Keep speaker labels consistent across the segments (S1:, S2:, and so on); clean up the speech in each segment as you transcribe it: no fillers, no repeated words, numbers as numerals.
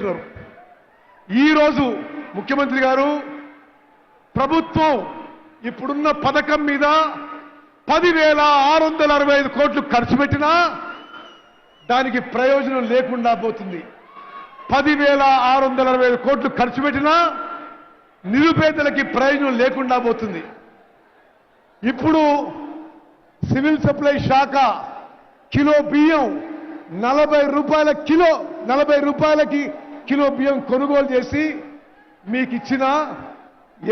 S1: చెప్తున్నారు. ఈరోజు ముఖ్యమంత్రి గారు ప్రభుత్వం ఇప్పుడున్న పథకం మీద 10,665 కోట్లు ఖర్చు పెట్టినా దానికి ప్రయోజనం లేకుండా పోతుంది. 10,665 కోట్లు ఖర్చు పెట్టినా నిరుపేదలకి ప్రయోజనం లేకుండా పోతుంది. ఇప్పుడు సివిల్ సప్లై శాఖ కిలో బియ్యం 40 రూపాయలకి కిలో బియ్యం కొనుగోలు చేసి మీకు ఇచ్చినా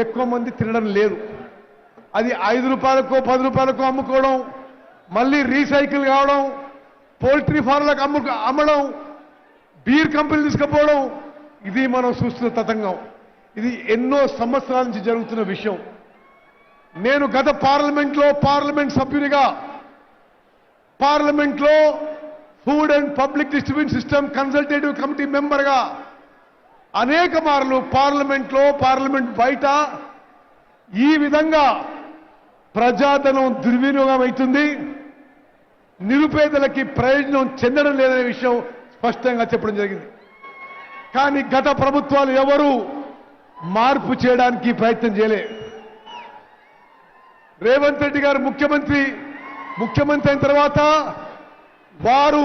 S1: ఎక్కువ మంది తినడం లేదు. అది 5 రూపాయలకో 10 రూపాయలకో అమ్ముకోవడం, మళ్ళీ రీసైకిల్ కావడం, పౌల్ట్రీ ఫార్మ్లకు అమ్మడం, బీర్ కంపెనీలు తీసుకుపోవడం, ఇది మనం చూస్తున్న తతంగం. ఇది ఎన్నో సంవత్సరాల నుంచి జరుగుతున్న విషయం. నేను గత పార్లమెంట్ సభ్యునిగా పార్లమెంట్లో food and public distribution system consultative committee మెంబర్గా అనేక మార్లు పార్లమెంట్ బయట ఈ విధంగా ప్రజాధనం దుర్వినియోగం అవుతుంది, నిరుపేదలకి ప్రయోజనం చెందడం లేదనే విషయం స్పష్టంగా చెప్పడం జరిగింది. కానీ గత ప్రభుత్వాలు ఎవరు మార్పు చేయడానికి ప్రయత్నం చేయలే. రేవంత్ రెడ్డి గారు ముఖ్యమంత్రి అయిన తర్వాత వారు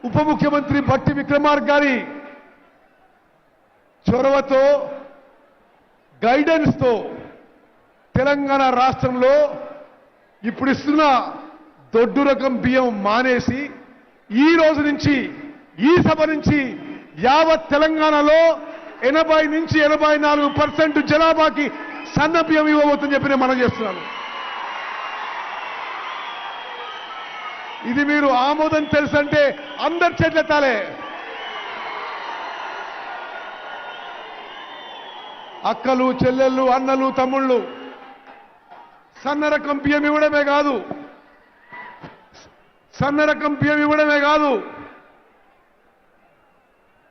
S1: ఉప ముఖ్యమంత్రి భట్టి విక్రమార్క గారి చొరవతో గైడెన్స్తో తెలంగాణ రాష్ట్రంలో ఇప్పుడు ఇస్తున్న దొడ్డు రకం బియ్యం మానేసి ఈ రోజు నుంచి ఈ సభ నుంచి యావత్ తెలంగాణలో 80 నుంచి 84% జనాభాకి సన్న బియ్యం ఇవ్వబోతుందని చెప్పి నేను మనం చేస్తున్నాను. ఇది మీరు ఆమోదం తెలుసంటే అందరి చేతులెత్తాలే. అక్కలు, చెల్లెళ్ళు, అన్నలు, తమ్ముళ్ళు సన్న రకం బియ్యం ఇవ్వడమే కాదు,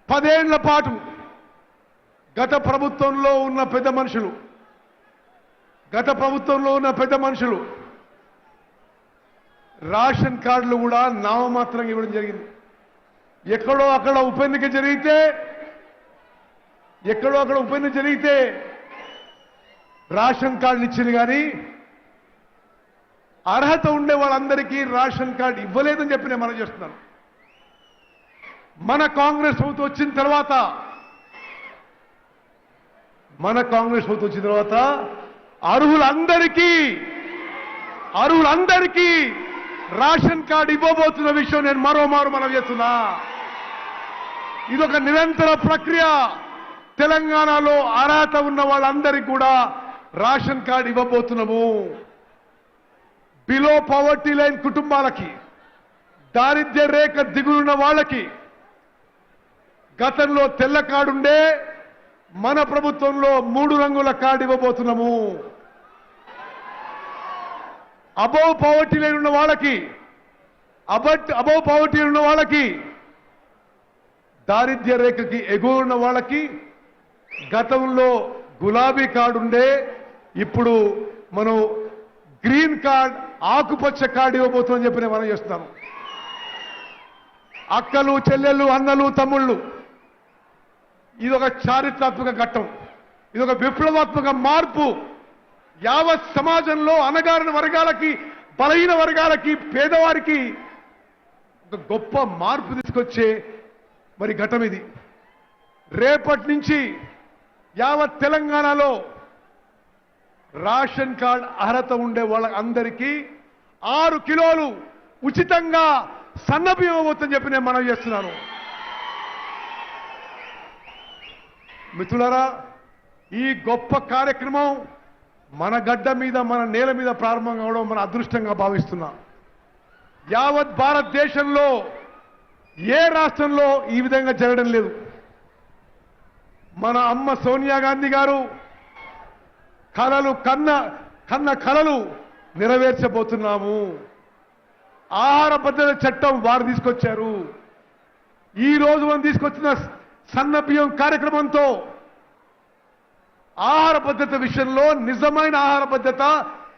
S1: 10 ఏళ్ల పాటు గత ప్రభుత్వంలో ఉన్న పెద్ద మనుషులు రేషన్ కార్డులు కూడా నామమాత్రంగా ఇవ్వడం జరిగింది. ఎక్కడో అక్కడ ఉప ఎన్నిక జరిగితే రేషన్ కార్డులు ఇచ్చింది, కానీ అర్హత ఉండే వాళ్ళందరికీ రేషన్ కార్డు ఇవ్వలేదని చెప్పి నేను మనం చేస్తున్నాను. మన కాంగ్రెస్ ప్రభుత్వం వచ్చిన తర్వాత అర్హులందరికీ రేషన్ కార్డు ఇవ్వబోతున్న విషయం నేను మరోమారు మనం చేస్తున్నా. ఇదొక నిరంతర ప్రక్రియ. తెలంగాణలో అర్హత ఉన్న వాళ్ళందరికీ కూడా రేషన్ కార్డు ఇవ్వబోతున్నాము. బిలో పవర్టీ లైన్ కుటుంబాలకి, దారిద్ర్య రేఖ దిగులున్న వాళ్ళకి గతంలో తెల్ల కార్డు ఉండే, మన ప్రభుత్వంలో 3 రంగుల కార్డు ఇవ్వబోతున్నాము. అబౌవ్ పవర్టీ లైన్ ఉన్న వాళ్ళకి, దారిద్ర్య రేఖకి ఎగువ ఉన్న వాళ్ళకి గతంలో గులాబీ కార్డు ఉండే, ఇప్పుడు మనం గ్రీన్ కార్డ్, ఆకుపచ్చ కార్డు ఇవ్వబోతుందని చెప్పి నేను మనం చేస్తున్నాను. అక్కలు, చెల్లెళ్ళు, అన్నలు, తమ్ముళ్ళు, ఇదొక చారిత్రాత్మక ఘట్టం, ఇదొక విప్లవాత్మక మార్పు. యావత్ సమాజంలో అణగారిన వర్గాలకి, బలహీన వర్గాలకి, పేదవారికి ఒక గొప్ప మార్పు తీసుకొచ్చే ఘటం ఇది. రేపటి నుంచి యావత్ తెలంగాణలో రేషన్ కార్డ్ అర్హత ఉండే వాళ్ళందరికీ 6 కిలోలు ఉచితంగా సన్న బియ్యం ఇవ్వబోతుందని చెప్పి నేను మనం చేస్తున్నాను. మిత్రులారా, ఈ గొప్ప కార్యక్రమం మన గడ్డ మీద, మన నేల మీద ప్రారంభం కావడం మన అదృష్టంగా భావిస్తున్నా. యావత్ భారతదేశంలో ఏ రాష్ట్రంలో ఈ విధంగా జరగడం లేదు. మన అమ్మ సోనియా గాంధీ గారు కన్న కలలు నెరవేర్చబోతున్నాము. ఆహార భద్రత చట్టం వారు తీసుకొచ్చారు. ఈ రోజు మనం తీసుకొచ్చిన సన్న బియ్యం కార్యక్రమంతో ఆహార భద్రత విషయంలో, నిజమైన ఆహార భద్రత